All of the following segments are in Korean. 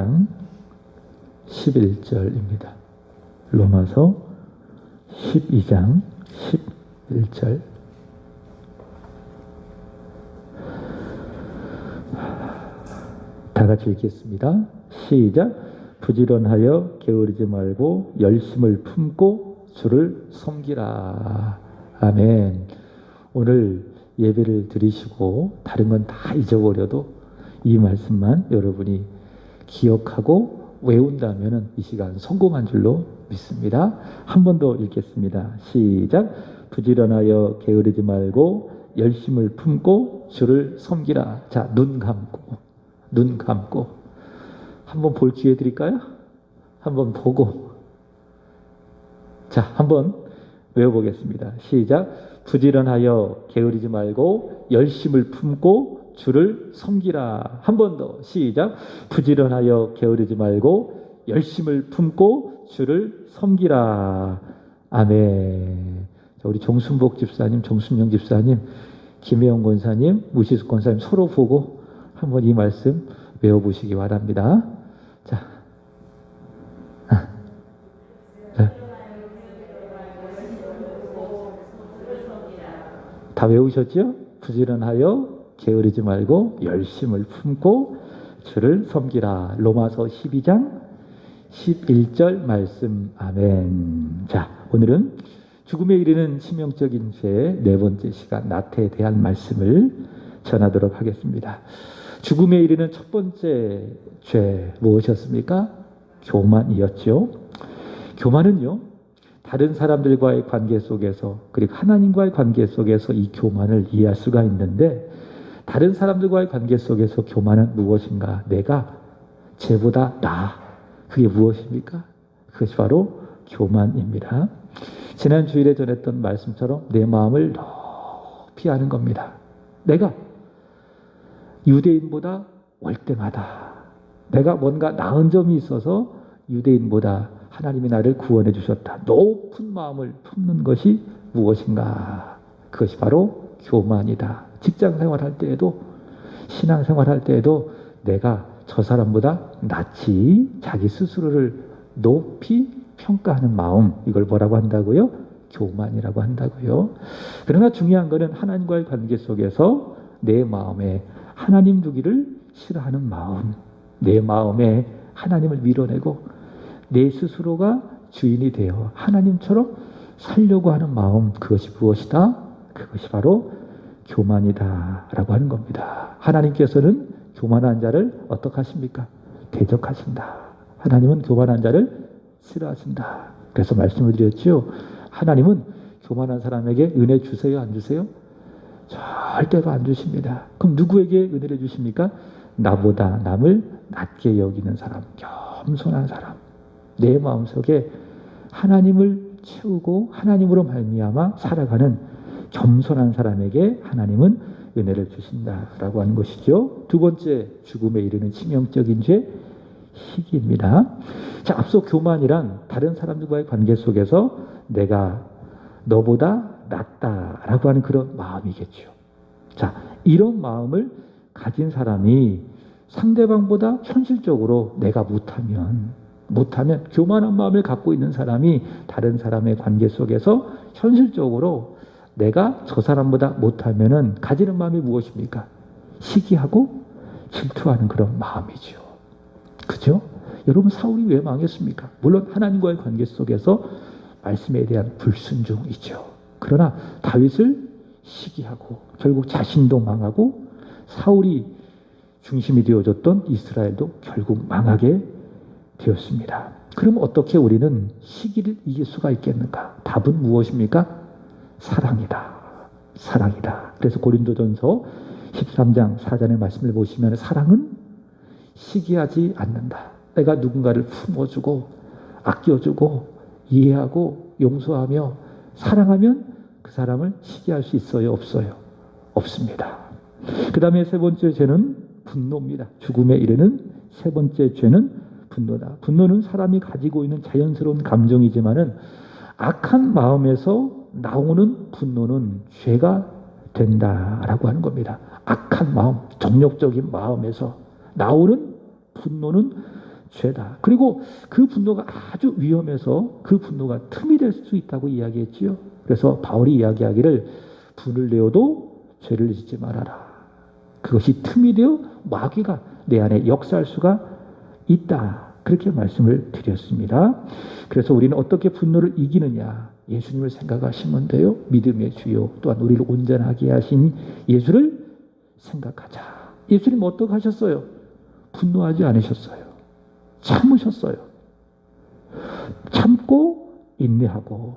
12장 11절입니다. 로마서 12장 11절. 다 같이 읽겠습니다. 시작. 부지런하여 게으르지 말고 열심을 품고 주를 섬기라. 아멘. 오늘 예배를 드리시고 다른 건 다 잊어버려도 이 말씀만 여러분이 기억하고 외운다면 이 시간 성공한 줄로 믿습니다. 한 번 더 읽겠습니다. 시작. 부지런하여 게으르지 말고 열심을 품고 주를 섬기라. 자, 눈 감고 한번 볼 기회 드릴까요? 한번 보고, 자, 한번 외워보겠습니다. 시작. 부지런하여 게으르지 말고 열심을 품고 주를 섬기라. 한 번 더. 시작. 부지런하여 게으르지 말고 열심을 품고 주를 섬기라. 아멘. 자, 우리 정순복 집사님, 정순영 집사님, 김혜영 권사님, 무시숙 권사님 서로 보고 한번 이 말씀 외워보시기 바랍니다. 자, 다 외우셨죠? 부지런하여 게으르지 말고 열심을 품고 주를 섬기라. 로마서 12장 11절 말씀. 아멘. 자, 오늘은 죽음에 이르는 치명적인 죄의 네 번째 시간, 나태에 대한 말씀을 전하도록 하겠습니다. 죽음에 이르는 첫 번째 죄 무엇이었습니까? 교만이었죠. 교만은요, 다른 사람들과의 관계 속에서, 그리고 하나님과의 관계 속에서 이 교만을 이해할 수가 있는데, 다른 사람들과의 관계 속에서 교만은 무엇인가? 내가 쟤보다 나아. 그게 무엇입니까? 그것이 바로 교만입니다. 지난 주일에 전했던 말씀처럼 내 마음을 높이 하는 겁니다. 내가 유대인보다 월등하다. 내가 뭔가 나은 점이 있어서 유대인보다 하나님이 나를 구원해 주셨다. 높은 마음을 품는 것이 무엇인가? 그것이 바로 교만이다. 직장 생활할 때에도, 신앙 생활할 때에도 내가 저 사람보다 낫지, 자기 스스로를 높이 평가하는 마음, 이걸 뭐라고 한다고요? 교만이라고 한다고요. 그러나 중요한 것은 하나님과의 관계 속에서 내 마음에 하나님 두기를 싫어하는 마음, 내 마음에 하나님을 밀어내고 내 스스로가 주인이 되어 하나님처럼 살려고 하는 마음, 그것이 무엇이다? 그것이 바로 교만이다 라고 하는 겁니다. 하나님께서는 교만한 자를 어떻게 하십니까? 대적하신다. 하나님은 교만한 자를 싫어하신다. 그래서 말씀을 드렸죠. 하나님은 교만한 사람에게 은혜 주세요, 안 주세요? 절대로 안 주십니다. 그럼 누구에게 은혜를 주십니까? 나보다 남을 낮게 여기는 사람, 겸손한 사람, 내 마음속에 하나님을 채우고 하나님으로 말미암아 살아가는 겸손한 사람에게 하나님은 은혜를 주신다라고 하는 것이죠. 두 번째, 죽음에 이르는 치명적인 죄, 시기입니다. 자, 앞서 교만이란 다른 사람들과의 관계 속에서 내가 너보다 낫다라고 하는 그런 마음이겠죠. 자, 이런 마음을 가진 사람이 상대방보다 현실적으로 내가 못하면 교만한 마음을 갖고 있는 사람이 다른 사람의 관계 속에서 현실적으로 내가 저 사람보다 못하면은 가지는 마음이 무엇입니까? 시기하고 질투하는 그런 마음이죠. 그죠? 여러분, 사울이 왜 망했습니까? 물론 하나님과의 관계 속에서 말씀에 대한 불순종이죠. 그러나 다윗을 시기하고 결국 자신도 망하고 사울이 중심이 되어줬던 이스라엘도 결국 망하게 되었습니다. 그럼 어떻게 우리는 시기를 이길 수가 있겠는가? 답은 무엇입니까? 사랑이다. 사랑이다. 그래서 고린도전서 13장 4절의 말씀을 보시면 사랑은 시기하지 않는다. 내가 누군가를 품어주고 아껴주고 이해하고 용서하며 사랑하면 그 사람을 시기할 수 있어요? 없어요? 없습니다. 그 다음에 세 번째 죄는 분노입니다. 죽음에 이르는 세 번째 죄는 분노다. 분노는 사람이 가지고 있는 자연스러운 감정이지만은 악한 마음에서 나오는 분노는 죄가 된다라고 하는 겁니다. 악한 마음, 정욕적인 마음에서 나오는 분노는 죄다. 그리고 그 분노가 아주 위험해서 그 분노가 틈이 될 수 있다고 이야기했지요. 그래서 바울이 이야기하기를 분을 내어도 죄를 짓지 말아라. 그것이 틈이 되어 마귀가 내 안에 역사할 수가 있다. 그렇게 말씀을 드렸습니다. 그래서 우리는 어떻게 분노를 이기느냐? 예수님을 생각하시면 돼요. 믿음의 주요 또한 우리를 온전하게 하신 예수를 생각하자. 예수님 어떻게 하셨어요? 분노하지 않으셨어요. 참으셨어요. 참고 인내하고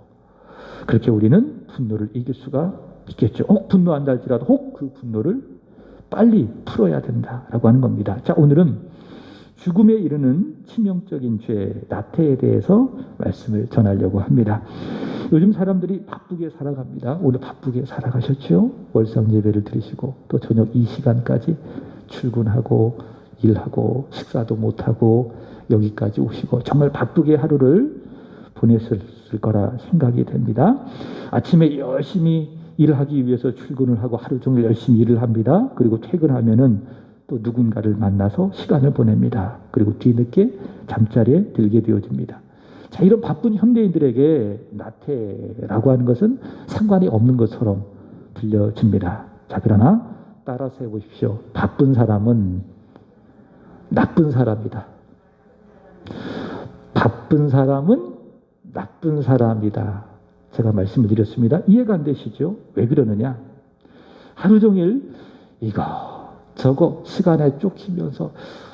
그렇게 우리는 분노를 이길 수가 있겠죠. 혹 분노한다 할지라도 혹 그 분노를 빨리 풀어야 된다라고 하는 겁니다. 자, 오늘은 죽음에 이르는 치명적인 죄, 나태에 대해서 말씀을 전하려고 합니다. 요즘 사람들이 바쁘게 살아갑니다. 오늘 바쁘게 살아가셨죠? 월상 예배를 드리시고 또 저녁 이 시간까지 출근하고 일하고 식사도 못하고 여기까지 오시고 정말 바쁘게 하루를 보냈을 거라 생각이 됩니다. 아침에 열심히 일을 하기 위해서 출근을 하고 하루 종일 열심히 일을 합니다. 그리고 퇴근하면은 또 누군가를 만나서 시간을 보냅니다. 그리고 뒤늦게 잠자리에 들게 되어집니다. 자, 이런 바쁜 현대인들에게 나태라고 하는 것은 상관이 없는 것처럼 들려집니다. 자, 그러나 따라서 해보십시오. 바쁜 사람은 나쁜 사람이다. 바쁜 사람은 나쁜 사람이다. 제가 말씀을 드렸습니다. 이해가 안 되시죠? 왜 그러느냐? 하루 종일 이거 저거 시간에 쫓기면서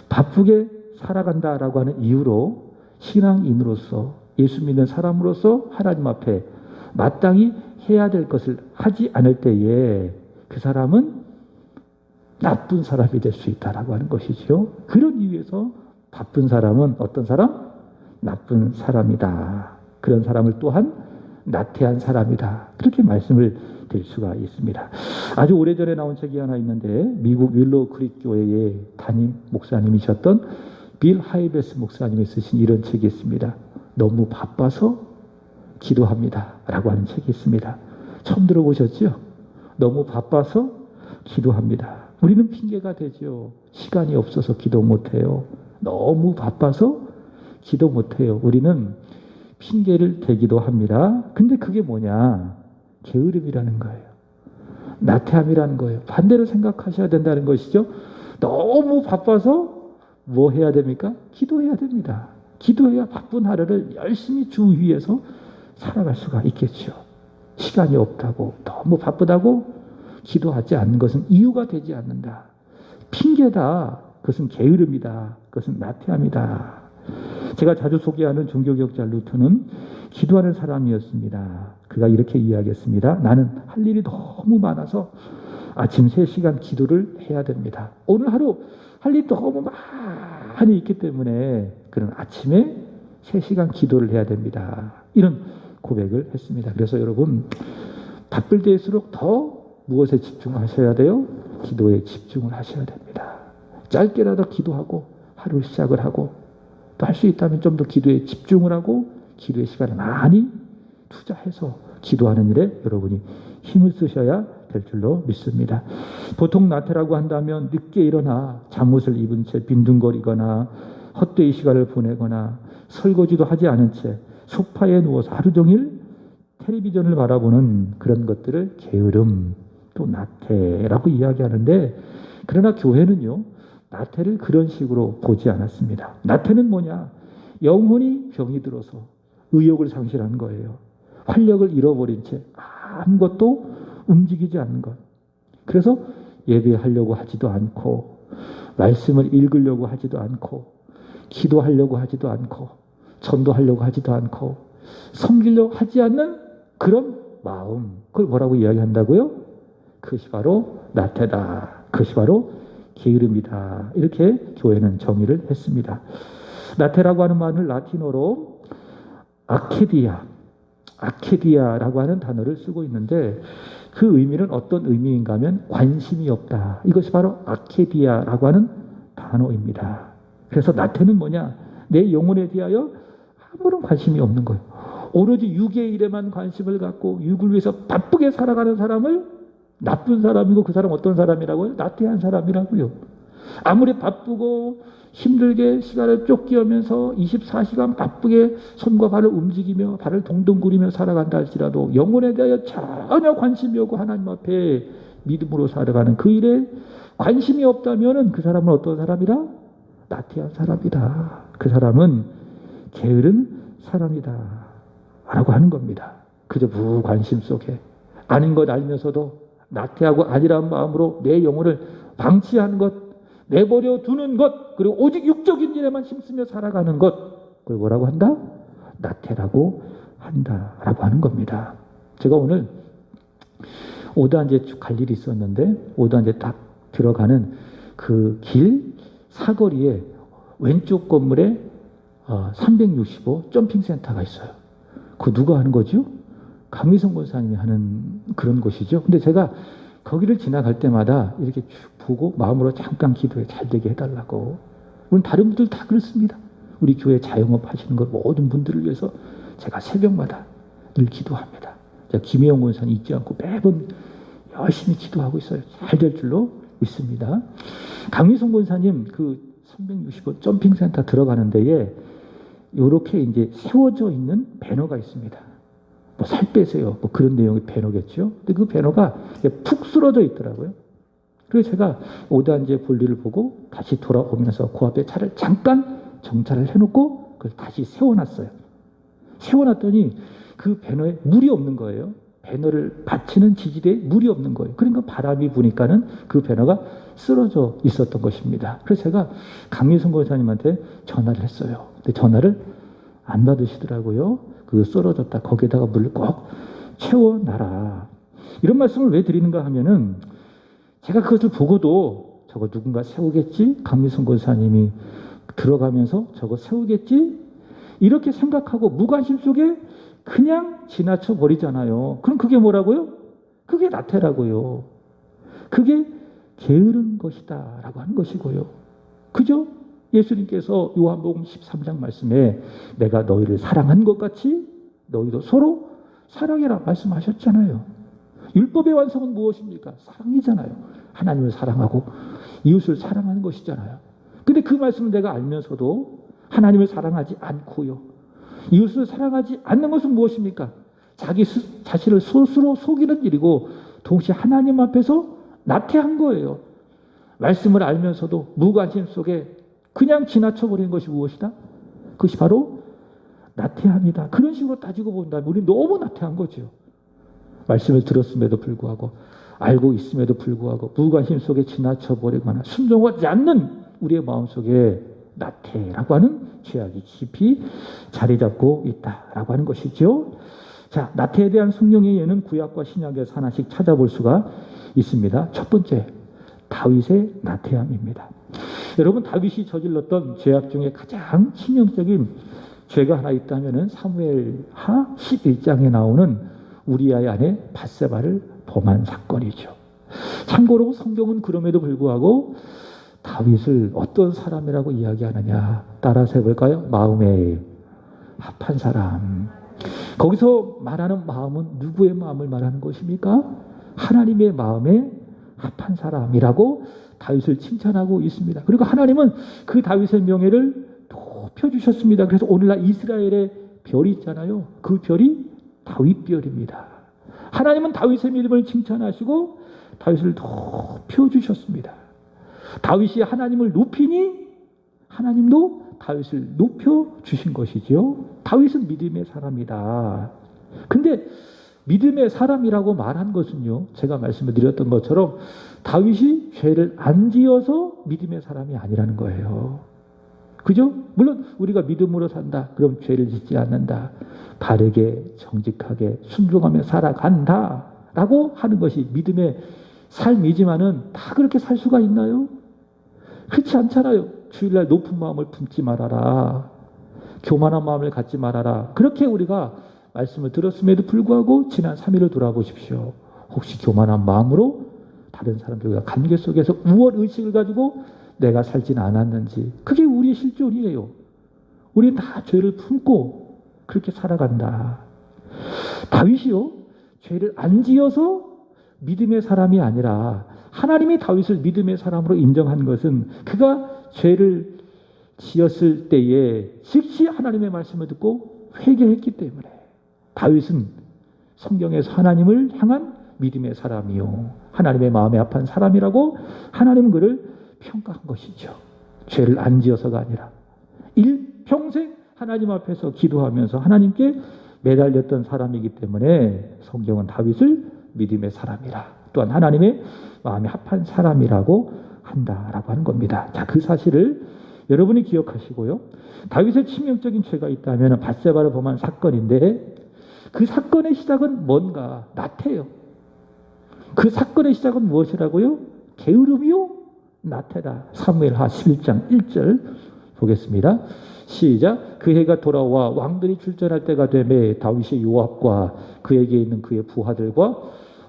바쁘게 살아간다라고 하는 이유로 신앙인으로서 예수 믿는 사람으로서 하나님 앞에 마땅히 해야 될 것을 하지 않을 때에 그 사람은 나쁜 사람이 될 수 있다라고 하는 것이죠. 그런 이유에서 바쁜 사람은 어떤 사람? 나쁜 사람이다. 그런 사람을 또한 나태한 사람이다. 그렇게 말씀을 드릴 수가 있습니다. 아주 오래전에 나온 책이 하나 있는데 미국 윌로우 크릭 교회의 담임 목사님이셨던 빌 하이베스 목사님이 쓰신 이런 책이 있습니다. 너무 바빠서 기도합니다. 라고 하는 책이 있습니다. 처음 들어보셨죠? 너무 바빠서 기도합니다. 우리는 핑계가 되죠. 시간이 없어서 기도 못해요. 너무 바빠서 기도 못해요. 우리는 핑계를 대기도 합니다. 근데 그게 뭐냐? 게으름이라는 거예요. 나태함이라는 거예요. 반대로 생각하셔야 된다는 것이죠. 너무 바빠서 뭐 해야 됩니까? 기도해야 됩니다. 기도해야 바쁜 하루를 열심히 주 위에서 살아갈 수가 있겠죠. 시간이 없다고 너무 바쁘다고 기도하지 않는 것은 이유가 되지 않는다. 핑계다. 그것은 게으름이다. 그것은 나태함이다. 제가 자주 소개하는 종교개혁자 루터는 기도하는 사람이었습니다. 그가 이렇게 이야기했습니다. 나는 할 일이 너무 많아서 아침 3시간 기도를 해야 됩니다. 오늘 하루 할 일이 너무 많이 있기 때문에 그는 아침에 3시간 기도를 해야 됩니다. 이런 고백을 했습니다. 그래서 여러분 바쁠 때일수록 더 무엇에 집중하셔야 돼요? 기도에 집중을 하셔야 됩니다. 짧게라도 기도하고 하루 시작을 하고 또 할 수 있다면 좀 더 기도에 집중을 하고 기도의 시간을 많이 투자해서 기도하는 일에 여러분이 힘을 쓰셔야 될 줄로 믿습니다. 보통 나태라고 한다면 늦게 일어나 잠옷을 입은 채 빈둥거리거나 헛되이 시간을 보내거나 설거지도 하지 않은 채 소파에 누워서 하루 종일 텔레비전을 바라보는 그런 것들을 게으름 또 나태라고 이야기하는데 그러나 교회는요 나태를 그런 식으로 보지 않았습니다. 나태는 뭐냐? 영혼이 병이 들어서 의욕을 상실한 거예요. 활력을 잃어버린 채 아무것도 움직이지 않는 것. 그래서 예배하려고 하지도 않고 말씀을 읽으려고 하지도 않고 기도하려고 하지도 않고 전도하려고 하지도 않고 섬기려고 하지 않는 그런 마음. 그걸 뭐라고 이야기한다고요? 그것이 바로 나태다. 그것이 바로 게으름이다. 이렇게 교회는 정의를 했습니다. 나태라고 하는 말을 라틴어로 아케디아라고 하는 단어를 쓰고 있는데 그 의미는 어떤 의미인가 하면 관심이 없다. 이것이 바로 아케디아라고 하는 단어입니다. 그래서 나태는 뭐냐? 내 영혼에 대하여 아무런 관심이 없는 거예요. 오로지 육의 일에만 관심을 갖고 육을 위해서 바쁘게 살아가는 사람을 나쁜 사람이고 그 사람 어떤 사람이라고요? 나태한 사람이라고요. 아무리 바쁘고 힘들게 시간을 쫓기면서 24시간 바쁘게 손과 발을 움직이며 발을 동동 구리며 살아간다 할지라도 영혼에 대하여 전혀 관심이 없고 하나님 앞에 믿음으로 살아가는 그 일에 관심이 없다면 그 사람은 어떤 사람이다? 나태한 사람이다. 그 사람은 게으른 사람이다 라고 하는 겁니다. 그저 무관심 속에 아닌 것 알면서도 나태하고 아니라는 마음으로 내 영혼을 방치하는 것, 내버려 두는 것, 그리고 오직 육적인 일에만 힘쓰며 살아가는 것, 그걸 뭐라고 한다? 나태라고 한다라고 하는 겁니다. 제가 오늘 오단제 갈 일이 있었는데 오단제 딱 들어가는 그 길 사거리에 왼쪽 건물에 365 점핑센터가 있어요. 그거 누가 하는 거죠? 강미성 권사님이 하는 그런 곳이죠. 근데 제가 거기를 지나갈 때마다 이렇게 쭉 보고 마음으로 잠깐 기도해 잘 되게 해달라고. 물론 다른 분들 다 그렇습니다. 우리 교회 자영업 하시는 걸 모든 분들을 위해서 제가 새벽마다 늘 기도합니다. 김혜영 권사님 잊지 않고 매번 열심히 기도하고 있어요. 잘 될 줄로 믿습니다. 강미성 권사님 그 365 점핑센터 들어가는 데에 이렇게 이제 세워져 있는 배너가 있습니다. 뭐 살 빼세요. 뭐 그런 내용의 배너겠죠. 근데 그 배너가 푹 쓰러져 있더라고요. 그래서 제가 5단제 볼일을 보고 다시 돌아오면서 그 앞에 차를 잠깐 정차를 해놓고 그걸 다시 세워놨어요. 세워놨더니 그 배너에 물이 없는 거예요. 배너를 받치는 지지대에 물이 없는 거예요. 그러니까 바람이 부니까는 그 배너가 쓰러져 있었던 것입니다. 그래서 제가 강민성 권사님한테 전화를 했어요. 근데 전화를 안 받으시더라고요. 그 쓰러졌다. 거기에다가 물을 꼭 채워놔라. 이런 말씀을 왜 드리는가 하면은 제가 그것을 보고도 저거 누군가 세우겠지? 강민성 권사님이 들어가면서 저거 세우겠지? 이렇게 생각하고 무관심 속에 그냥 지나쳐 버리잖아요. 그럼 그게 뭐라고요? 그게 나태라고요. 그게 게으른 것이다 라고 하는 것이고요. 그죠? 예수님께서 요한복음 13장 말씀에 내가 너희를 사랑한 것 같이 너희도 서로 사랑해라 말씀하셨잖아요. 율법의 완성은 무엇입니까? 사랑이잖아요. 하나님을 사랑하고 이웃을 사랑하는 것이잖아요. 근데 그 말씀을 내가 알면서도 하나님을 사랑하지 않고요. 이웃을 사랑하지 않는 것은 무엇입니까? 자기 자신을 스스로 속이는 일이고 동시에 하나님 앞에서 나태한 거예요. 말씀을 알면서도 무관심 속에 그냥 지나쳐버리는 것이 무엇이다? 그것이 바로 나태함이다. 그런 식으로 따지고 본다면 우리는 너무 나태한 거죠. 말씀을 들었음에도 불구하고 알고 있음에도 불구하고 무관심 속에 지나쳐버리거나 순종하지 않는 우리의 마음속에 나태라고 하는 죄악이 깊이 자리 잡고 있다라고 하는 것이죠. 자, 나태에 대한 성령의 예는 구약과 신약에서 하나씩 찾아볼 수가 있습니다. 첫 번째, 다윗의 나태함입니다. 여러분, 다윗이 저질렀던 죄악 중에 가장 치명적인 죄가 하나 있다면 사무엘하 11장에 나오는 우리아의 아내 밧세바를 범한 사건이죠. 참고로 성경은 그럼에도 불구하고 다윗을 어떤 사람이라고 이야기하느냐 따라서 해볼까요? 마음에 합한 사람. 거기서 말하는 마음은 누구의 마음을 말하는 것입니까? 하나님의 마음에 합한 사람이라고 다윗을 칭찬하고 있습니다. 그리고 하나님은 그 다윗의 명예를 높여주셨습니다. 그래서 오늘날 이스라엘의 별이 있잖아요. 그 별이 다윗별입니다. 하나님은 다윗의 믿음을 칭찬하시고 다윗을 높여주셨습니다. 다윗이 하나님을 높이니 하나님도 다윗을 높여주신 것이죠. 다윗은 믿음의 사람이다. 근데 믿음의 사람이라고 말한 것은요, 제가 말씀을 드렸던 것처럼 다윗이 죄를 안 지어서 믿음의 사람이 아니라는 거예요. 그죠? 물론 우리가 믿음으로 산다. 그럼 죄를 짓지 않는다. 바르게 정직하게 순종하며 살아간다 라고 하는 것이 믿음의 삶이지만은 다 그렇게 살 수가 있나요? 그렇지 않잖아요. 주일날 높은 마음을 품지 말아라. 교만한 마음을 갖지 말아라. 그렇게 우리가 말씀을 들었음에도 불구하고 지난 3일을 돌아보십시오. 혹시 교만한 마음으로 다른 사람들과 관계 속에서 우월의식을 가지고 내가 살지는 않았는지. 그게 우리의 실존이에요. 우리는 다 죄를 품고 그렇게 살아간다. 다윗이요, 죄를 안 지어서 믿음의 사람이 아니라 하나님이 다윗을 믿음의 사람으로 인정한 것은 그가 죄를 지었을 때에 즉시 하나님의 말씀을 듣고 회개했기 때문에 다윗은 성경에서 하나님을 향한 믿음의 사람이요 하나님의 마음에 합한 사람이라고 하나님은 그를 평가한 것이죠. 죄를 안 지어서가 아니라 일평생 하나님 앞에서 기도하면서 하나님께 매달렸던 사람이기 때문에 성경은 다윗을 믿음의 사람이라 또한 하나님의 마음에 합한 사람이라고 한다라고 하는 겁니다. 자, 그 사실을 여러분이 기억하시고요. 다윗의 치명적인 죄가 있다면 밧세바를 범한 사건인데 그 사건의 시작은 뭔가 나태해요. 그 사건의 시작은 무엇이라고요? 게으름이요? 나태다. 사무엘하 11장 1절 보겠습니다. 시작. 그 해가 돌아와 왕들이 출전할 때가 되매 다윗이 요압과 그에게 있는 그의 부하들과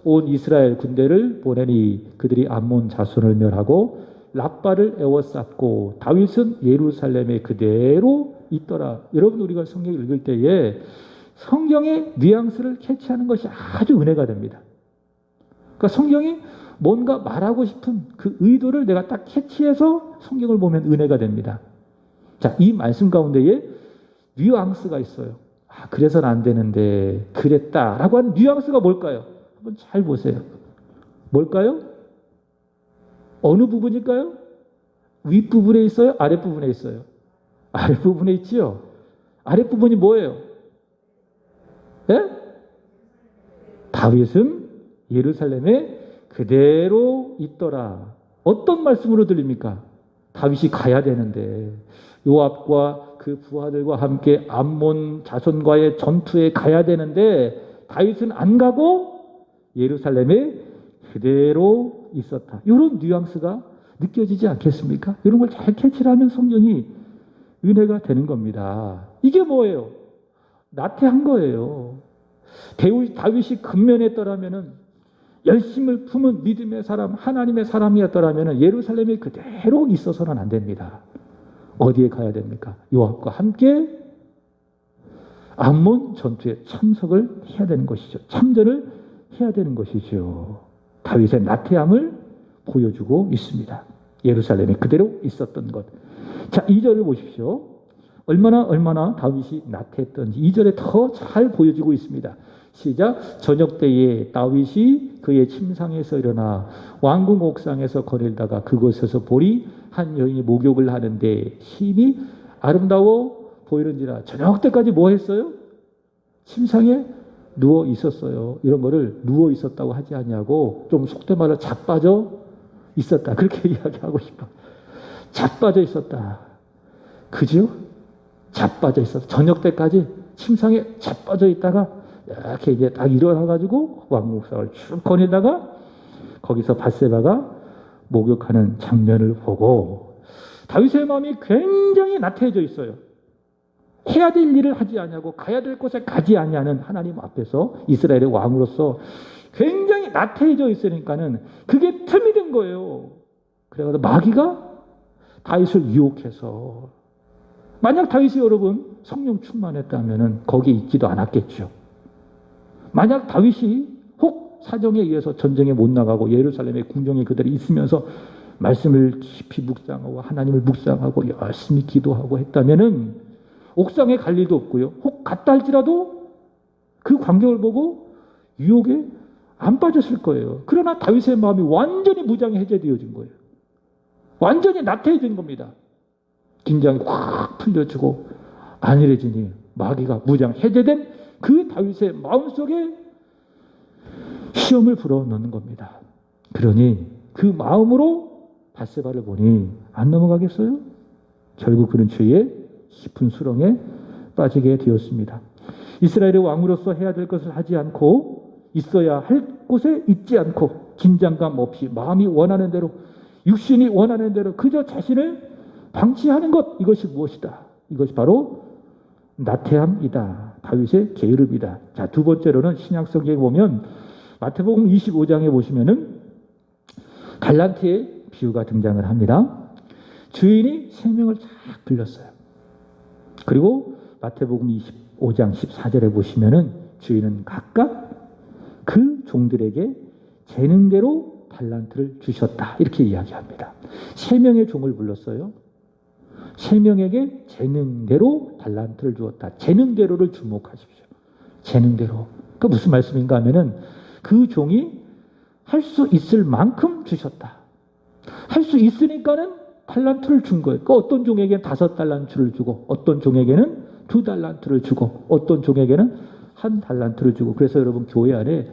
온 이스라엘 군대를 보내니 그들이 암몬 자손을 멸하고 랍바를 에워쌌고 다윗은 예루살렘에 그대로 있더라. 여러분 우리가 성경을 읽을 때에 성경의 뉘앙스를 캐치하는 것이 아주 은혜가 됩니다. 그러니까 성경이 뭔가 말하고 싶은 그 의도를 내가 딱 캐치해서 성경을 보면 은혜가 됩니다. 자, 이 말씀 가운데에 뉘앙스가 있어요. 아, 그래서는 안 되는데 그랬다라고 하는 뉘앙스가 뭘까요? 한번 잘 보세요. 뭘까요? 어느 부분일까요? 윗부분에 있어요? 아랫부분에 있어요? 아랫부분에 있지요? 아랫부분이 뭐예요? 예? 다윗은 예루살렘에 그대로 있더라. 어떤 말씀으로 들립니까? 다윗이 가야 되는데 요압과 그 부하들과 함께 암몬 자손과의 전투에 가야 되는데 다윗은 안 가고 예루살렘에 그대로 있었다. 이런 뉘앙스가 느껴지지 않겠습니까? 이런 걸 잘 캐치를 하면 성경이 은혜가 되는 겁니다. 이게 뭐예요? 나태한 거예요. 다윗이 근면했더라면 열심을 품은 믿음의 사람, 하나님의 사람이었더라면 예루살렘에 그대로 있어서는 안 됩니다. 어디에 가야 됩니까? 요압과 함께 암몬 전투에 참석을 해야 되는 것이죠. 참전을 해야 되는 것이죠. 다윗의 나태함을 보여주고 있습니다. 예루살렘에 그대로 있었던 것. 자, 2절을 보십시오. 얼마나 다윗이 나태했던지 2절에 더 잘 보여지고 있습니다. 시작. 저녁 때에 다윗이 그의 침상에서 일어나 왕궁 옥상에서 거닐다가 그곳에서 보리 한 여인이 목욕을 하는데 심히 아름다워 보이는지라. 저녁 때까지 뭐 했어요? 침상에 누워 있었어요. 이런 거를 누워 있었다고 하지 않냐고 좀 속된 말로 자빠져 있었다. 그렇게 이야기하고 싶어. 자빠져 있었다. 그죠? 자빠져 있었다. 저녁 때까지 침상에 자빠져 있다가 이렇게 이제 딱 일어나가지고 왕궁옥상을 쭉 거니다가 거기서 밧세바가 목욕하는 장면을 보고 다윗의 마음이 굉장히 나태해져 있어요. 해야 될 일을 하지 않냐고 가야 될 곳에 가지 않냐는 하나님 앞에서 이스라엘의 왕으로서 굉장히 나태해져 있으니까는 그게 틈이 된 거예요. 그래가지고 마귀가 다윗을 유혹해서 만약 다윗이 여러분 성령 충만했다면은 거기에 있지도 않았겠죠. 만약 다윗이 혹 사정에 의해서 전쟁에 못 나가고 예루살렘의 궁정에 그들이 있으면서 말씀을 깊이 묵상하고 하나님을 묵상하고 열심히 기도하고 했다면은 옥상에 갈 일도 없고요. 혹 갔다 할지라도 그 광경을 보고 유혹에 안 빠졌을 거예요. 그러나 다윗의 마음이 완전히 무장이 해제되어진 거예요. 완전히 나태해진 겁니다. 긴장이 확 풀려지고 안일해지니 마귀가 무장 해제된 그 다윗의 마음속에 시험을 불어넣는 겁니다. 그러니 그 마음으로 밧세바를 보니 안 넘어가겠어요? 결국 그는 죄의 깊은 수렁에 빠지게 되었습니다. 이스라엘의 왕으로서 해야 될 것을 하지 않고 있어야 할 곳에 있지 않고 긴장감 없이 마음이 원하는 대로 육신이 원하는 대로 그저 자신을 방치하는 것, 이것이 무엇이다? 이것이 바로 나태함이다. 다윗의 게으름이다. 자, 두 번째로는 신약성경에 보면 마태복음 25장에 보시면은 달란트의 비유가 등장을 합니다. 주인이 세 명을 쫙 불렀어요. 그리고 마태복음 25장 14절에 보시면은 주인은 각각 그 종들에게 재능대로 달란트를 주셨다. 이렇게 이야기합니다. 3명의 종을 불렀어요. 3명에게 재능대로 달란트를 주었다. 재능대로를 주목하십시오. 재능대로. 그 무슨 말씀인가 하면은 그 종이 할 수 있을 만큼 주셨다. 할 수 있으니까는 달란트를 준 거예요. 그 어떤 종에게는 5달란트를 주고 어떤 종에게는 2달란트를 주고 어떤 종에게는 1달란트를 주고. 그래서 여러분 교회 안에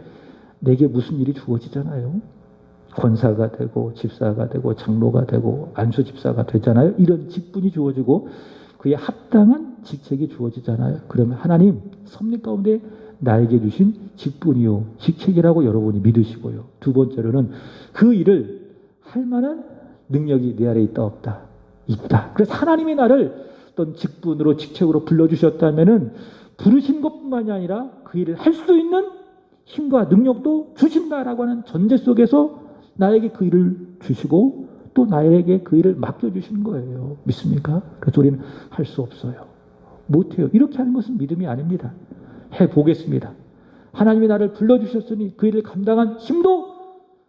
내게 무슨 일이 주어지잖아요. 권사가 되고 집사가 되고 장로가 되고 안수집사가 되잖아요. 이런 직분이 주어지고 그에 합당한 직책이 주어지잖아요. 그러면 하나님 섭리 가운데 나에게 주신 직분이요 직책이라고 여러분이 믿으시고요. 두 번째로는 그 일을 할 만한 능력이 내 안에 있다 없다? 있다. 그래서 하나님이 나를 어떤 직분으로 직책으로 불러주셨다면은 부르신 것뿐만이 아니라 그 일을 할 수 있는 힘과 능력도 주신다라고 하는 전제 속에서 나에게 그 일을 주시고 또 나에게 그 일을 맡겨주시는 거예요. 믿습니까? 그래서 우리는 할 수 없어요. 못해요. 이렇게 하는 것은 믿음이 아닙니다. 해보겠습니다. 하나님이 나를 불러주셨으니 그 일을 감당한 힘도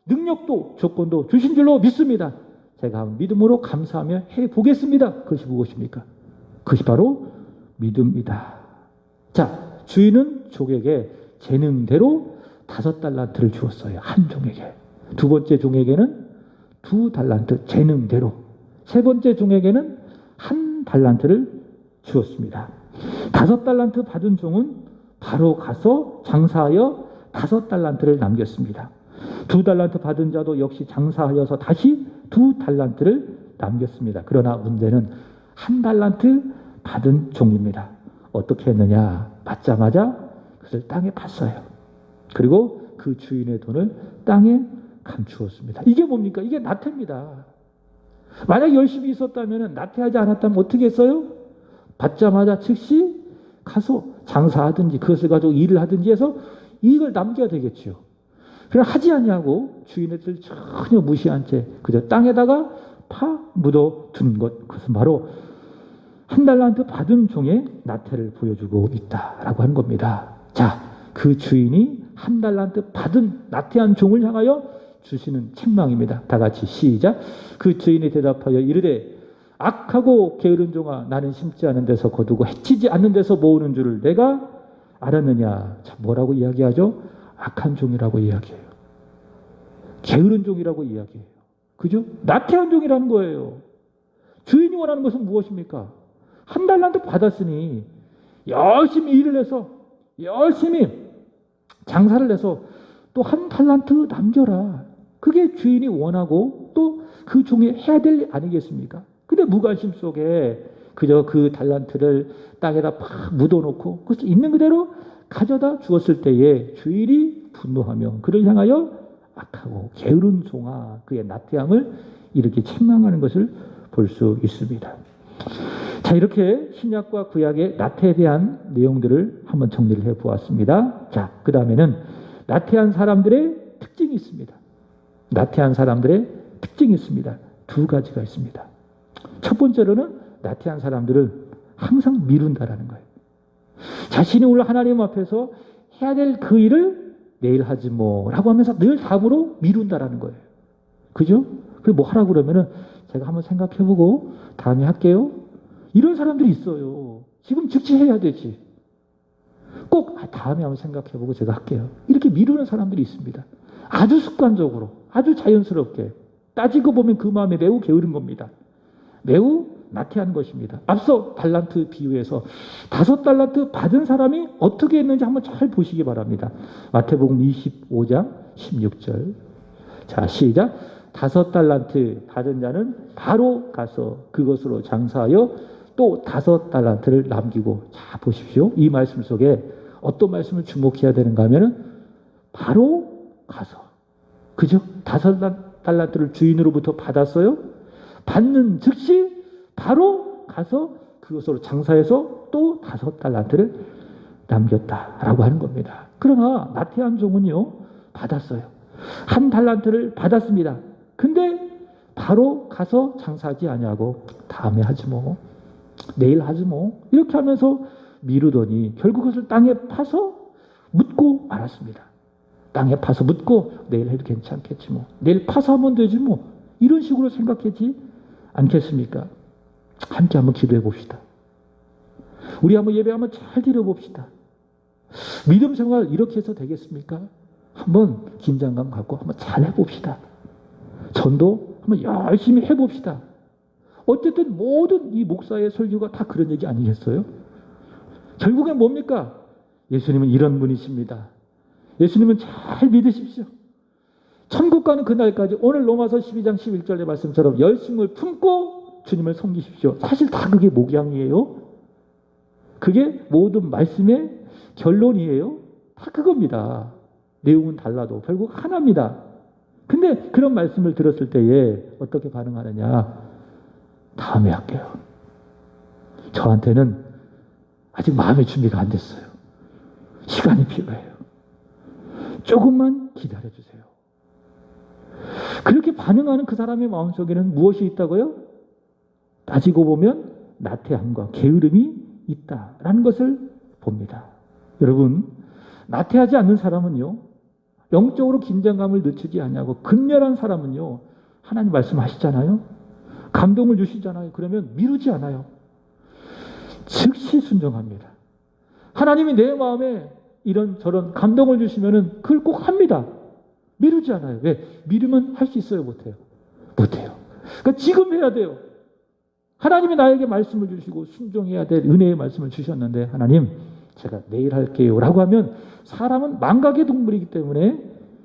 능력도 조건도 주신 줄로 믿습니다. 제가 믿음으로 감사하며 해보겠습니다. 그것이 무엇입니까? 그것이 바로 믿음이다. 자, 주인은 종에게 재능대로 5달란트를 주었어요. 한 종에게. 두 번째 종에게는 2달란트 재능대로. 세 번째 종에게는 1달란트를 주었습니다. 5달란트 받은 종은 바로 가서 장사하여 5달란트를 남겼습니다. 2달란트 받은 자도 역시 장사하여서 다시 2달란트를 남겼습니다. 그러나 문제는 1달란트 받은 종입니다. 어떻게 했느냐? 받자마자 그것을 땅에 팠어요. 그리고 그 주인의 돈을 땅에 감추었습니다. 이게 뭡니까? 이게 나태입니다. 만약 열심히 있었다면 나태하지 않았다면 어떻게 했어요? 받자마자 즉시 가서 장사하든지 그것을 가지고 일을 하든지 해서 이익을 남겨야 되겠죠. 그러나 하지 아니하고 주인의 뜻을 전혀 무시한 채 그저 땅에다가 파 묻어둔 것, 그것은 바로 1달란트 받은 종의 나태를 보여주고 있다라고 하는 겁니다. 자, 그 주인이 1달란트 받은 나태한 종을 향하여 주시는 책망입니다. 다 같이 시작. 그 주인이 대답하여 이르되 악하고 게으른 종아, 나는 심지 않은 데서 거두고 해치지 않는 데서 모으는 줄을 내가 알았느냐. 자, 뭐라고 이야기하죠? 악한 종이라고 이야기해요. 게으른 종이라고 이야기해요. 그죠? 나태한 종이라는 거예요. 주인이 원하는 것은 무엇입니까? 1달란트 받았으니 열심히 일을 해서 열심히 장사를 해서 또 1달란트 남겨라. 그게 주인이 원하고 또 그 종이 해야 될 일 아니겠습니까? 근데 무관심 속에 그저 그 달란트를 땅에다 팍 묻어놓고 그것을 있는 그대로 가져다 주었을 때에 주인이 분노하며 그를 향하여 악하고 게으른 종아, 그의 나태함을 이렇게 책망하는 것을 볼 수 있습니다. 자, 이렇게 신약과 구약의 나태에 대한 내용들을 한번 정리를 해보았습니다. 자, 그 다음에는 나태한 사람들의 특징이 있습니다. 나태한 사람들의 특징이 있습니다. 2가지가 있습니다. 첫 번째로는 나태한 사람들은 항상 미룬다라는 거예요. 자신이 오늘 하나님 앞에서 해야 될 그 일을 내일 하지 뭐라고 하면서 늘 답으로 미룬다라는 거예요. 그죠? 그리고 뭐 하라고 그러면은 제가 한번 생각해보고 다음에 할게요. 이런 사람들이 있어요. 지금 즉시 해야 되지. 꼭 다음에 한번 생각해보고 제가 할게요. 이렇게 미루는 사람들이 있습니다. 아주 습관적으로, 아주 자연스럽게 따지고 보면 그 마음에 매우 게으른 겁니다. 매우 나태한 것입니다. 앞서 달란트 비유에서 5달란트 받은 사람이 어떻게 했는지 한번 잘 보시기 바랍니다. 마태복음 25장 16절. 자, 시작. 5달란트 받은 자는 바로 가서 그것으로 장사하여 또 5달란트를 남기고. 자, 보십시오. 이 말씀 속에 어떤 말씀을 주목해야 되는가 하면은 바로 가서. 그죠? 5달란트를 주인으로부터 받았어요. 받는 즉시 바로 가서 그것으로 장사해서 또 5달란트를 남겼다라고 하는 겁니다. 그러나 나태한 종은요, 받았어요. 1달란트를 받았습니다. 근데 바로 가서 장사하지 아니하고 다음에 하지 뭐, 내일 하지 뭐, 이렇게 하면서 미루더니 결국 그것을 땅에 파서 묻고 말았습니다. 땅에 파서 묻고 내일 해도 괜찮겠지 뭐. 내일 파서 하면 되지 뭐. 이런 식으로 생각하지 않겠습니까? 함께 한번 기도해 봅시다. 우리 한번 예배 한번 잘 드려봅시다. 믿음 생활 이렇게 해서 되겠습니까? 한번 긴장감 갖고 한번 잘 해봅시다. 전도 한번 열심히 해봅시다. 어쨌든 모든 이 목사의 설교가 다 그런 얘기 아니겠어요? 결국엔 뭡니까? 예수님은 이런 분이십니다. 예수님은 잘 믿으십시오. 천국 가는 그날까지 오늘 로마서 12장 11절의 말씀처럼 열심을 품고 주님을 섬기십시오. 사실 다 그게 목양이에요. 그게 모든 말씀의 결론이에요. 다 그겁니다. 내용은 달라도 결국 하나입니다. 근데 그런 말씀을 들었을 때에 어떻게 반응하느냐? 다음에 할게요. 저한테는 아직 마음의 준비가 안 됐어요. 시간이 필요해요. 조금만 기다려주세요. 그렇게 반응하는 그 사람의 마음속에는 무엇이 있다고요? 따지고 보면 나태함과 게으름이 있다라는 것을 봅니다. 여러분, 나태하지 않는 사람은요, 영적으로 긴장감을 늦추지 않냐고 근렬한 사람은요, 하나님 말씀하시잖아요. 감동을 주시잖아요. 그러면 미루지 않아요. 즉시 순종합니다. 하나님이 내 마음에 이런 저런 감동을 주시면은 그걸 꼭 합니다. 미루지 않아요. 왜? 미루면 할 수 있어요? 못해요? 못해요. 그러니까 지금 해야 돼요. 하나님이 나에게 말씀을 주시고 순종해야 될 은혜의 말씀을 주셨는데 하나님 제가 내일 할게요 라고 하면 사람은 망각의 동물이기 때문에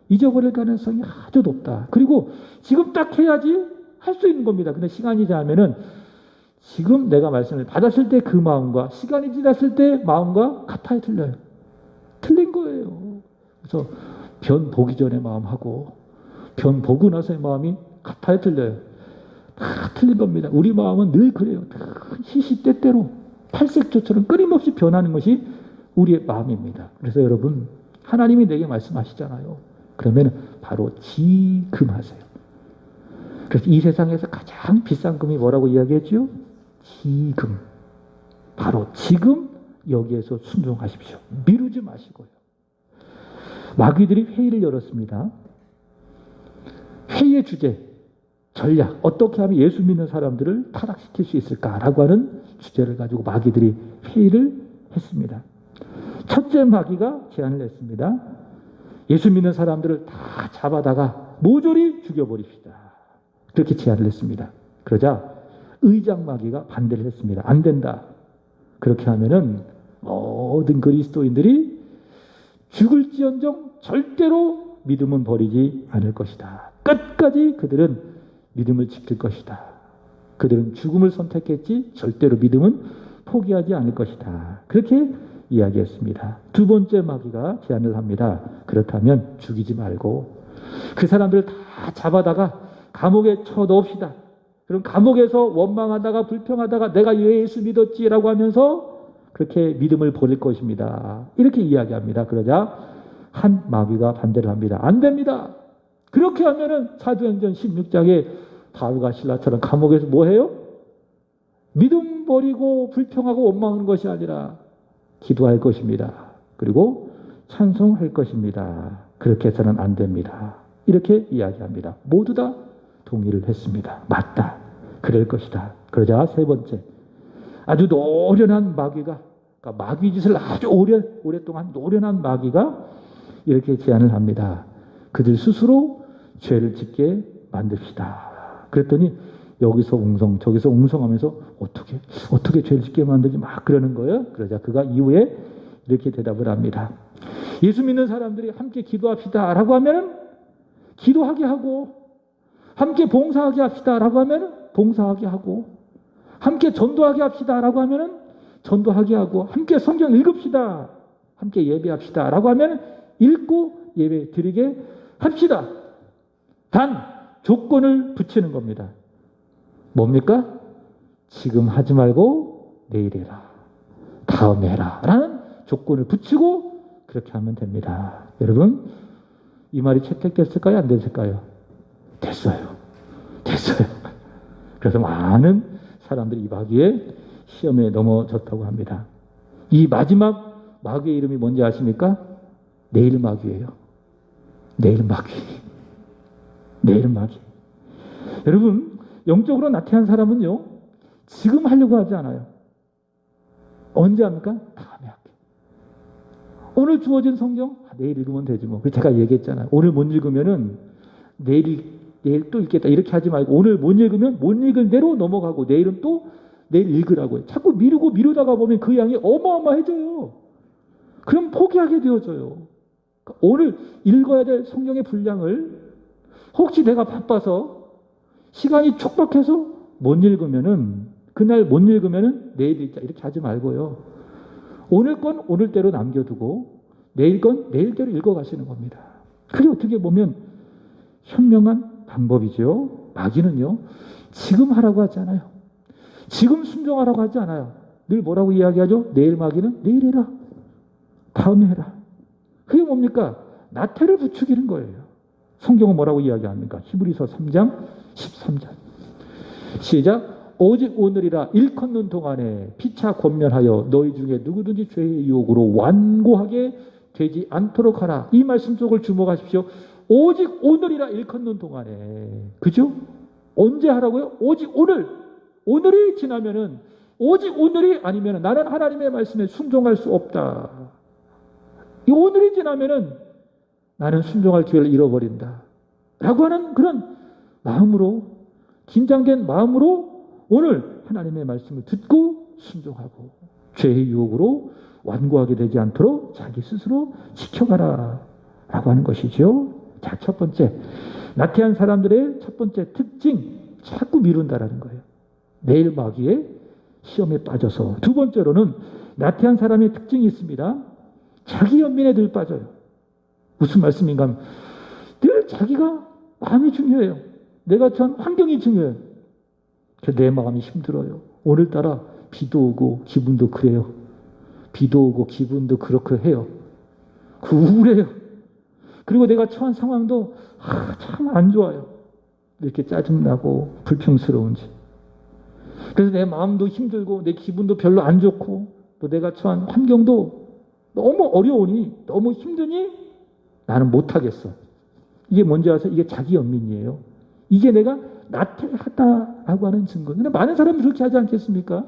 잊어버릴 가능성이 아주 높다. 그리고 지금 딱 해야지 할 수 있는 겁니다. 근데 시간이 지나면은 지금 내가 말씀을 받았을 때 그 마음과 시간이 지났을 때 마음과 같아요, 틀려요? 틀린 거예요. 그래서 변 보기 전에 마음하고 변 보고 나서의 마음이 같아요, 틀려요? 다 틀린 겁니다. 우리 마음은 늘 그래요. 시시때때로 팔색조처럼 끊임없이 변하는 것이 우리의 마음입니다. 그래서 여러분, 하나님이 내게 말씀하시잖아요. 그러면 바로 지금 하세요. 그래서 이 세상에서 가장 비싼 금이 뭐라고 이야기했죠? 지금. 바로 지금 여기에서 순종하십시오. 미루지 마시고요. 마귀들이 회의를 열었습니다. 회의의 주제, 전략, 어떻게 하면 예수 믿는 사람들을 타락시킬 수 있을까라고 하는 주제를 가지고 마귀들이 회의를 했습니다. 첫째 마귀가 제안을 했습니다. 예수 믿는 사람들을 다 잡아다가 모조리 죽여버립시다. 그렇게 제안을 했습니다. 그러자 의장 마귀가 반대를 했습니다. 안 된다. 그렇게 하면은 모든 그리스도인들이 죽을지언정 절대로 믿음은 버리지 않을 것이다. 끝까지 그들은 믿음을 지킬 것이다. 그들은 죽음을 선택했지 절대로 믿음은 포기하지 않을 것이다. 그렇게 이야기했습니다. 두 번째 마귀가 제안을 합니다. 그렇다면 죽이지 말고 그 사람들을 다 잡아다가 감옥에 쳐넣읍시다. 그럼 감옥에서 원망하다가 불평하다가 내가 예수 믿었지라고 하면서 그렇게 믿음을 버릴 것입니다. 이렇게 이야기합니다. 그러자 한 마귀가 반대를 합니다. 안 됩니다. 그렇게 하면은 사도행전 16장에 바울과 실라처럼 감옥에서 뭐 해요? 믿음 버리고 불평하고 원망하는 것이 아니라 기도할 것입니다. 그리고 찬송할 것입니다. 그렇게 해서는 안 됩니다. 이렇게 이야기합니다. 모두 다 동의를 했습니다. 맞다. 그럴 것이다. 그러자 세 번째, 아주 노련한 마귀가, 그러니까 마귀 짓을 아주 오랫동안 노련한 마귀가 이렇게 제안을 합니다. 그들 스스로 죄를 짓게 만듭시다. 그랬더니 여기서 웅성 저기서 웅성하면서 어떻게 죄를 짓게 만들지 막 그러는 거예요. 그러자 그가 이후에 이렇게 대답을 합니다. 예수 믿는 사람들이 함께 기도합시다 라고 하면 기도하게 하고, 함께 봉사하게 합시다 라고 하면 봉사하게 하고, 함께 전도하게 합시다 라고 하면 전도하게 하고, 함께 성경 읽읍시다, 함께 예배합시다 라고 하면 읽고 예배 드리게 합시다. 단 조건을 붙이는 겁니다. 뭡니까? 지금 하지 말고 내일 해라, 다음에 해라 라는 조건을 붙이고 그렇게 하면 됩니다. 여러분, 이 말이 채택됐을까요? 안 됐을까요? 됐어요. 그래서 많은 사람들이 이 마귀의 시험에 넘어졌다고 합니다. 이 마지막 마귀의 이름이 뭔지 아십니까? 내일 마귀예요. 내일 마귀. 내일 마귀. 여러분, 영적으로 나태한 사람은요, 지금 하려고 하지 않아요. 언제 합니까? 다음에 할게. 오늘 주어진 성경, 내일 읽으면 되지 뭐. 제가 얘기했잖아요. 오늘 못 읽으면은 내일 또 읽겠다. 이렇게 하지 말고 오늘 못 읽으면 못 읽은 대로 넘어가고 내일은 또 내일 읽으라고요. 자꾸 미루다가 보면 그 양이 어마어마해져요. 그럼 포기하게 되어져요. 그러니까 오늘 읽어야 될 성경의 분량을 혹시 내가 바빠서 시간이 촉박해서 못 읽으면은 그날 못 읽으면은 내일 읽자 이렇게 하지 말고요. 오늘 건 오늘대로 남겨두고 내일 건 내일대로 읽어가시는 겁니다. 그게 어떻게 보면 현명한 방법이죠. 마귀는요, 지금 하라고 하지 않아요. 지금 순종하라고 하지 않아요. 늘 뭐라고 이야기하죠? 내일 마귀는 내일 해라. 다음에 해라. 그게 뭡니까? 나태를 부추기는 거예요. 성경은 뭐라고 이야기합니까? 히브리서 3장 13절. 시작. 오직 오늘이라 일컫는 동안에 피차 권면하여 너희 중에 누구든지 죄의 유혹으로 완고하게 되지 않도록 하라. 이 말씀 속을 주목하십시오. 오직 오늘이라 일컫는 동안에. 그죠? 언제 하라고요? 오직 오늘. 오늘이 지나면은, 오직 오늘이 아니면 나는 하나님의 말씀에 순종할 수 없다. 이 오늘이 지나면은 나는 순종할 기회를 잃어버린다. 라고 하는 그런 마음으로, 긴장된 마음으로 오늘 하나님의 말씀을 듣고 순종하고 죄의 유혹으로 완고하게 되지 않도록 자기 스스로 지켜가라. 라고 하는 것이죠. 자, 첫 번째. 나태한 사람들의 첫 번째 특징. 자꾸 미룬다라는 거예요. 내일 마귀의 시험에 빠져서. 두 번째로는 나태한 사람의 특징이 있습니다. 자기 연민에 늘 빠져요. 무슨 말씀인가 하면 늘 자기가 마음이 중요해요. 내가 처한 환경이 중요해요. 내 마음이 힘들어요. 오늘따라 비도 오고 기분도 그래요. 비도 오고 기분도 그렇게 해요. 우울해요. 그리고 내가 처한 상황도 참 안 좋아요. 이렇게 짜증나고 불평스러운지. 그래서 내 마음도 힘들고 내 기분도 별로 안 좋고 또 내가 처한 환경도 너무 어려우니 너무 힘드니 나는 못하겠어. 이게 뭔지 아세요? 이게 자기 연민이에요. 이게 내가 나태하다라고 하는 증거. 근데 많은 사람이 그렇게 하지 않겠습니까?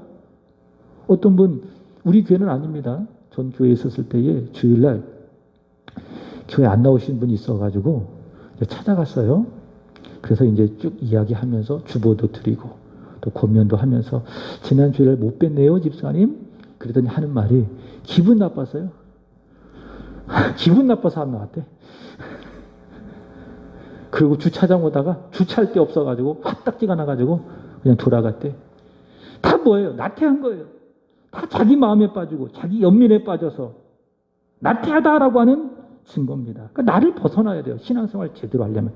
어떤 분, 우리 교회는 아닙니다. 전 교회에 있었을 때에 주일날 교회 안 나오신 분이 있어가지고 찾아갔어요. 그래서 이제 쭉 이야기하면서 주보도 드리고 또 권면도 하면서 지난 주일날 못 뵀네요, 집사님. 그러더니 하는 말이 기분 나빠서요. 기분 나빠서 안 나왔대. 그리고 주차장 오다가 주차할 데 없어가지고 화딱지가 나가지고 그냥 돌아갔대. 다 뭐예요? 나태한 거예요. 다 자기 마음에 빠지고 자기 연민에 빠져서 나태하다라고 하는 증거입니다. 그러니까 나를 벗어나야 돼요. 신앙생활 제대로 하려면.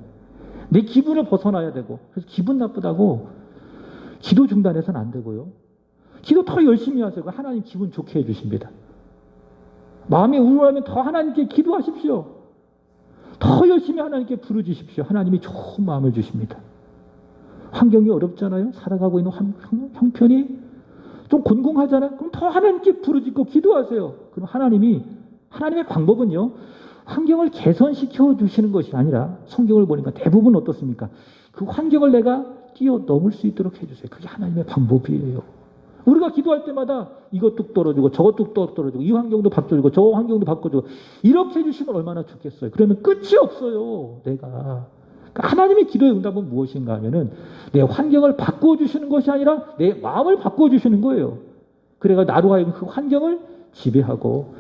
내 기분을 벗어나야 되고. 그래서 기분 나쁘다고 기도 중단해서는 안 되고요. 기도 더 열심히 하세요. 하나님 기분 좋게 해주십니다. 마음이 우울하면 더 하나님께 기도하십시오. 더 열심히 하나님께 부르짖으십시오. 하나님이 좋은 마음을 주십니다. 환경이 어렵잖아요. 살아가고 있는 형편이 좀 곤궁하잖아요. 그럼 더 하나님께 부르짖고 기도하세요. 그럼 하나님의 방법은요. 환경을 개선시켜 주시는 것이 아니라 성경을 보니까 대부분 어떻습니까? 그 환경을 내가 뛰어넘을 수 있도록 해주세요. 그게 하나님의 방법이에요. 우리가 기도할 때마다 이것 뚝 떨어지고 저것 뚝 떨어지고 이 환경도 바꿔주고 저 환경도 바꿔주고 이렇게 해주시면 얼마나 좋겠어요. 그러면 끝이 없어요. 내가. 그러니까 하나님의 기도의 응답은 무엇인가 하면은 내 환경을 바꿔주시는 것이 아니라 내 마음을 바꿔주시는 거예요. 그래가 나로 하여금 그 환경을 지배하고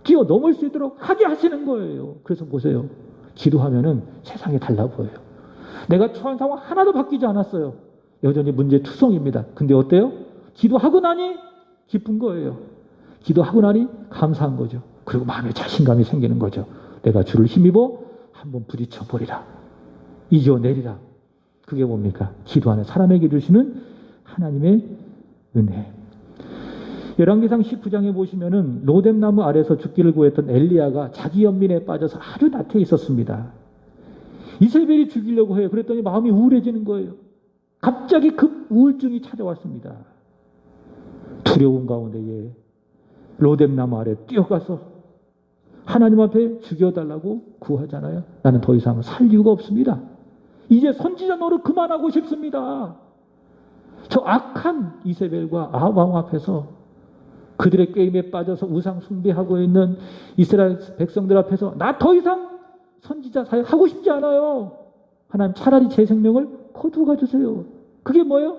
뛰어넘을 수 있도록 하게 하시는 거예요. 그래서 보세요. 기도하면은 세상이 달라 보여요. 내가 처한 상황 하나도 바뀌지 않았어요. 여전히 문제투성입니다. 근데 어때요? 기도하고 나니 기쁜 거예요. 기도하고 나니 감사한 거죠. 그리고 마음에 자신감이 생기는 거죠. 내가 주를 힘입어 한번 부딪혀 버리라. 이겨내리라. 그게 뭡니까? 기도하는 사람에게 주시는 하나님의 은혜. 열왕기상 19장에 보시면은 로뎀나무 아래서 죽기를 구했던 엘리야가 자기 연민에 빠져서 아주 나태해 있었습니다. 이세벨이 죽이려고 해요. 그랬더니 마음이 우울해지는 거예요. 갑자기 급 우울증이 찾아왔습니다. 두려운 가운데에 로뎀나무 아래 뛰어가서 하나님 앞에 죽여달라고 구하잖아요. 나는 더 이상 살 이유가 없습니다. 이제 선지자 노릇 그만하고 싶습니다. 저 악한 이세벨과 아합 앞에서 그들의 게임에 빠져서 우상 숭배하고 있는 이스라엘 백성들 앞에서 나 더 이상 선지자 사역하고 싶지 않아요. 하나님 차라리 제 생명을 거두어 주세요. 그게 뭐예요?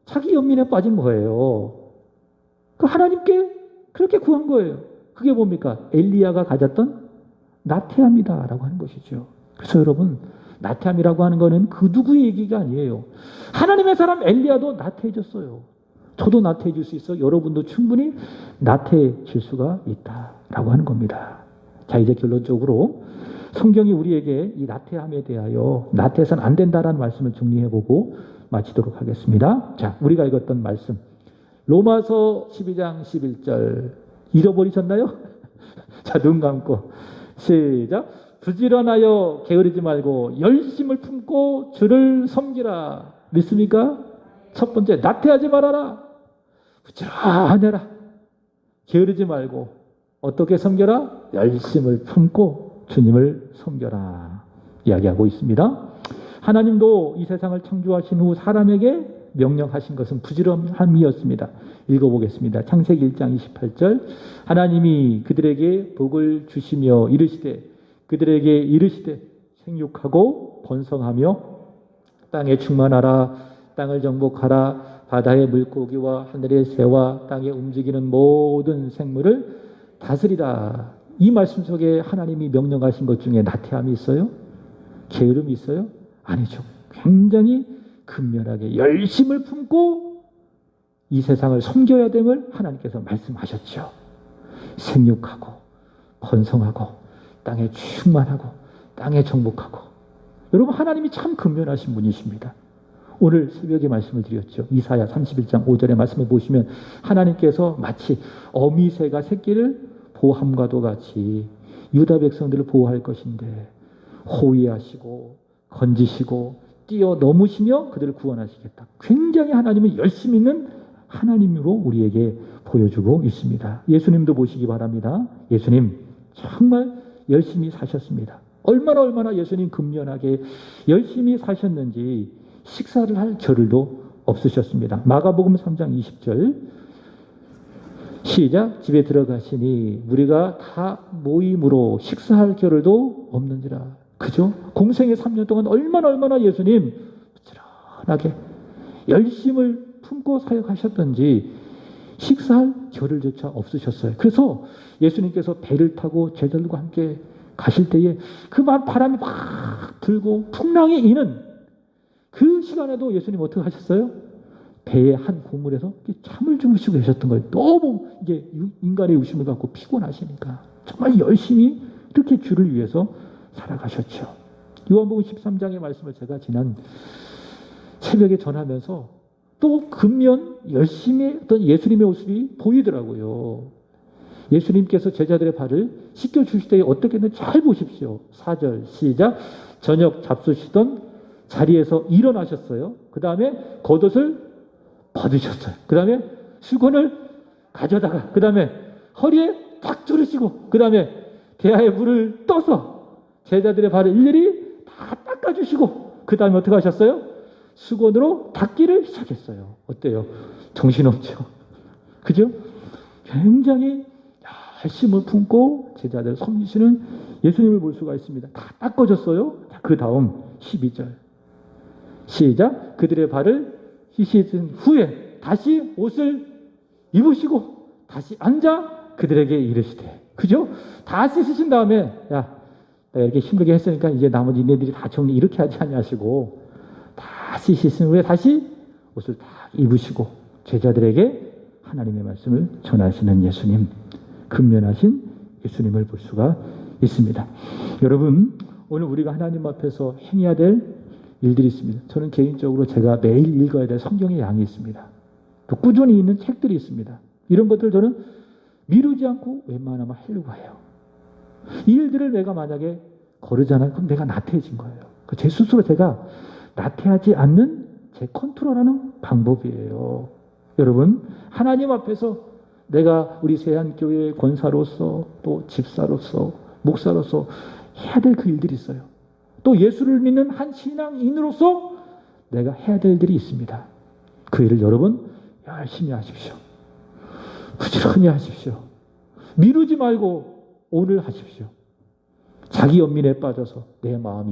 자기 연민에 빠진 거예요. 그 하나님께 그렇게 구한 거예요. 그게 뭡니까? 엘리야가 가졌던 나태함이다라고 하는 것이죠. 그래서 여러분, 나태함이라고 하는 거는 그 누구의 얘기가 아니에요. 하나님의 사람 엘리야도 나태해졌어요. 저도 나태해질 수 있어. 여러분도 충분히 나태해질 수가 있다라고 하는 겁니다. 자, 이제 결론적으로 성경이 우리에게 이 나태함에 대하여 나태해서는 안 된다라는 말씀을 정리해보고 마치도록 하겠습니다. 자, 우리가 읽었던 말씀 로마서 12장 11절 잃어버리셨나요? 자, 눈 감고 시작. 부지런하여 게으르지 말고 열심을 품고 주를 섬기라. 믿습니까? 첫 번째, 나태하지 말아라. 부지런하라. 게으르지 말고 어떻게 섬겨라? 열심을 품고 주님을 섬겨라. 이야기하고 있습니다. 하나님도 이 세상을 창조하신 후 사람에게 명령하신 것은 부지런함이었습니다. 읽어보겠습니다. 창세기 1장 28절 하나님이 그들에게 복을 주시며 이르시되 그들에게 이르시되 생육하고 번성하며 땅에 충만하라. 땅을 정복하라. 바다의 물고기와 하늘의 새와 땅에 움직이는 모든 생물을 다스리라. 이 말씀 속에 하나님이 명령하신 것 중에 나태함이 있어요? 게으름이 있어요? 아니죠. 굉장히 근면하게 열심을 품고 이 세상을 섬겨야 됨을 하나님께서 말씀하셨죠. 생육하고 번성하고 땅에 충만하고 땅에 정복하고. 여러분, 하나님이 참 근면하신 분이십니다. 오늘 새벽에 말씀을 드렸죠. 이사야 31장 5절의 말씀을 보시면 하나님께서 마치 어미새가 새끼를 보호함과도 같이 유다 백성들을 보호할 것인데 호위하시고 건지시고 뛰어넘으시며 그들을 구원하시겠다. 굉장히 하나님은 열심 있는 하나님으로 우리에게 보여주고 있습니다. 예수님도 보시기 바랍니다. 예수님 정말 열심히 사셨습니다. 얼마나 예수님 근면하게 열심히 사셨는지 식사를 할 겨를도 없으셨습니다. 마가복음 3장 20절 시작. 집에 들어가시니 우리가 다 모임으로 식사할 겨를도 없는지라. 그죠? 공생의 3년 동안 얼마나 예수님 부지런하게 열심을 품고 사역하셨던지 식사할 겨를조차 없으셨어요. 그래서 예수님께서 배를 타고 제자들과 함께 가실 때에 그 바람이 막 불고 풍랑이 이는 그 시간에도 예수님 어떻게 하셨어요? 배의 한 고물에서 잠을 주무시고 계셨던 거예요. 너무 이게 인간의 의심을 갖고 피곤하시니까 정말 열심히 이렇게 주를 위해서 살아가셨죠. 요한복음 13장의 말씀을 제가 지난 새벽에 전하면서 또 근면 열심히 했던 예수님의 모습이 보이더라고요. 예수님께서 제자들의 발을 씻겨주실 때 어떻게 했는지 잘 보십시오. 4절 시작. 저녁 잡수시던 자리에서 일어나셨어요. 그 다음에 겉옷을 벗으셨어요. 그 다음에 수건을 가져다가 그 다음에 허리에 탁 두르시고 그 다음에 대야에 물을 떠서 제자들의 발을 일일이 다 닦아주시고 그 다음에 어떻게 하셨어요? 수건으로 닦기를 시작했어요. 어때요? 정신없죠? 그죠? 굉장히 열심을 품고 제자들을 섬기시는 예수님을 볼 수가 있습니다. 다 닦아줬어요. 그 다음 12절 시작. 그들의 발을 씻은 후에 다시 옷을 입으시고 다시 앉아 그들에게 이르시되. 그죠? 다 씻으신 다음에 야, 내가 이렇게 힘들게 했으니까 이제 나머지 니네들이 다 정리 이렇게 하지 않냐시고 다 씻으신 후에 다시 옷을 다 입으시고 제자들에게 하나님의 말씀을 전하시는 예수님, 근면하신 예수님을 볼 수가 있습니다. 여러분, 오늘 우리가 하나님 앞에서 행해야 될 일들이 있습니다. 저는 개인적으로 제가 매일 읽어야 될 성경의 양이 있습니다. 또 꾸준히 있는 책들이 있습니다. 이런 것들 저는 미루지 않고 웬만하면 하려고 해요. 이 일들을 내가 만약에 거르잖아요. 그럼 내가 나태해진 거예요. 제 스스로 제가 나태하지 않는 제 컨트롤하는 방법이에요. 여러분, 하나님 앞에서 내가 우리 세한교회의 권사로서 또 집사로서 목사로서 해야 될 그 일들이 있어요. 또 예수를 믿는 한 신앙인으로서 내가 해야 될 일들이 있습니다. 그 일을 여러분 열심히 하십시오. 부지런히 하십시오. 미루지 말고 오늘 하십시오. 자기 연민에 빠져서 내 마음이